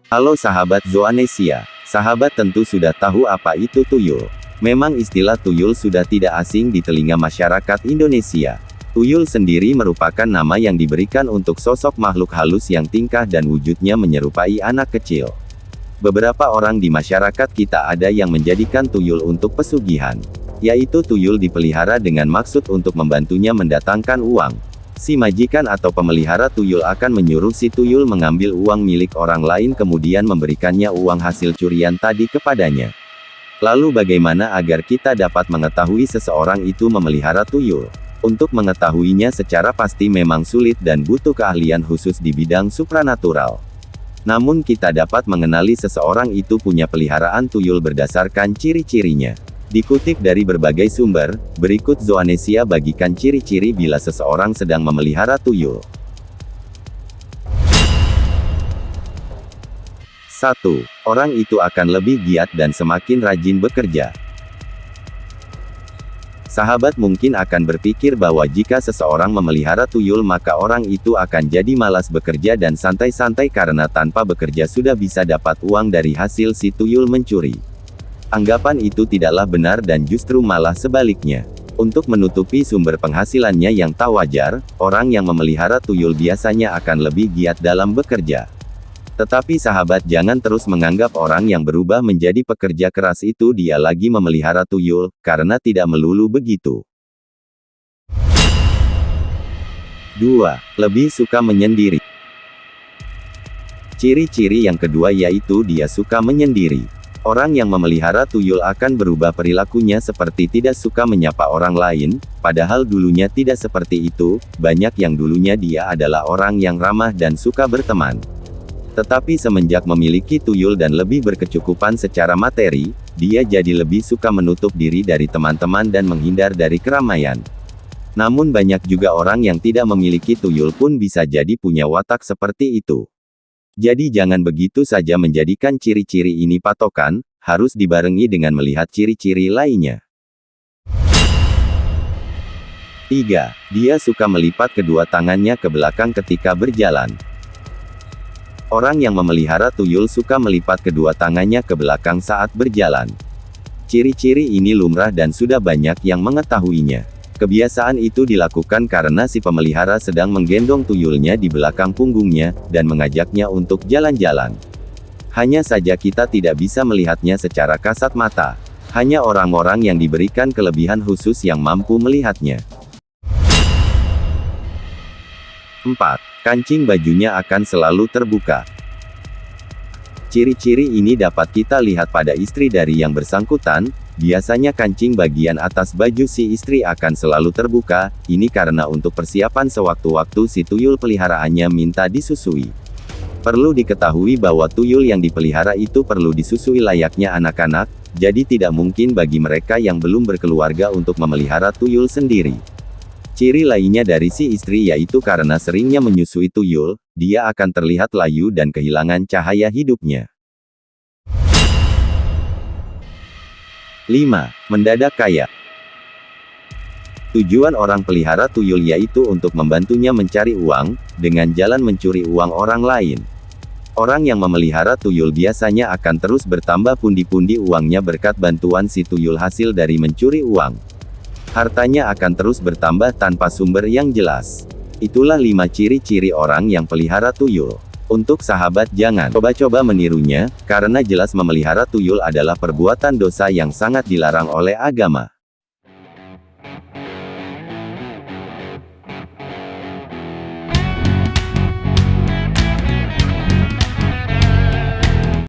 Halo sahabat Zoanesia, sahabat tentu sudah tahu apa itu tuyul. Memang istilah tuyul sudah tidak asing di telinga masyarakat Indonesia. Tuyul sendiri merupakan nama yang diberikan untuk sosok makhluk halus yang tingkah dan wujudnya menyerupai anak kecil. Beberapa orang di masyarakat kita ada yang menjadikan tuyul untuk pesugihan. Yaitu tuyul dipelihara dengan maksud untuk membantunya mendatangkan uang. Si majikan atau pemelihara tuyul akan menyuruh si tuyul mengambil uang milik orang lain kemudian memberikannya uang hasil curian tadi kepadanya. Lalu bagaimana agar kita dapat mengetahui seseorang itu memelihara tuyul? Untuk mengetahuinya secara pasti memang sulit dan butuh keahlian khusus di bidang supranatural. Namun kita dapat mengenali seseorang itu punya peliharaan tuyul berdasarkan ciri-cirinya. Dikutip dari berbagai sumber, berikut Zoanesia bagikan ciri-ciri bila seseorang sedang memelihara tuyul. 1. Orang itu akan lebih giat dan semakin rajin bekerja. Sahabat mungkin akan berpikir bahwa jika seseorang memelihara tuyul maka orang itu akan jadi malas bekerja dan santai-santai karena tanpa bekerja sudah bisa dapat uang dari hasil si tuyul mencuri. Anggapan itu tidaklah benar dan justru malah sebaliknya. Untuk menutupi sumber penghasilannya yang tak wajar, orang yang memelihara tuyul biasanya akan lebih giat dalam bekerja. Tetapi sahabat jangan terus menganggap orang yang berubah menjadi pekerja keras itu dia lagi memelihara tuyul, karena tidak melulu begitu. 2. Lebih suka menyendiri. Ciri-ciri yang kedua yaitu dia suka menyendiri. Orang yang memelihara tuyul akan berubah perilakunya seperti tidak suka menyapa orang lain, padahal dulunya tidak seperti itu, banyak yang dulunya dia adalah orang yang ramah dan suka berteman. Tetapi semenjak memiliki tuyul dan lebih berkecukupan secara materi, dia jadi lebih suka menutup diri dari teman-teman dan menghindar dari keramaian. Namun banyak juga orang yang tidak memiliki tuyul pun bisa jadi punya watak seperti itu. Jadi jangan begitu saja menjadikan ciri-ciri ini patokan, harus dibarengi dengan melihat ciri-ciri lainnya. 3. Dia suka melipat kedua tangannya ke belakang ketika berjalan. Orang yang memelihara tuyul suka melipat kedua tangannya ke belakang saat berjalan. Ciri-ciri ini lumrah dan sudah banyak yang mengetahuinya. Kebiasaan itu dilakukan karena si pemelihara sedang menggendong tuyulnya di belakang punggungnya, dan mengajaknya untuk jalan-jalan. Hanya saja kita tidak bisa melihatnya secara kasat mata. Hanya orang-orang yang diberikan kelebihan khusus yang mampu melihatnya. 4. Kancing bajunya akan selalu terbuka. Ciri-ciri ini dapat kita lihat pada istri dari yang bersangkutan. Biasanya kancing bagian atas baju si istri akan selalu terbuka, ini karena untuk persiapan sewaktu-waktu si tuyul peliharaannya minta disusui. Perlu diketahui bahwa tuyul yang dipelihara itu perlu disusui layaknya anak-anak, jadi tidak mungkin bagi mereka yang belum berkeluarga untuk memelihara tuyul sendiri. Ciri lainnya dari si istri yaitu karena seringnya menyusui tuyul, dia akan terlihat layu dan kehilangan cahaya hidupnya. 5. Mendadak kaya. Tujuan orang pelihara tuyul yaitu untuk membantunya mencari uang, dengan jalan mencuri uang orang lain. Orang yang memelihara tuyul biasanya akan terus bertambah pundi-pundi uangnya berkat bantuan si tuyul hasil dari mencuri uang. Hartanya akan terus bertambah tanpa sumber yang jelas. Itulah 5 ciri-ciri orang yang pelihara tuyul. Untuk sahabat jangan coba-coba menirunya, karena jelas memelihara tuyul adalah perbuatan dosa yang sangat dilarang oleh agama.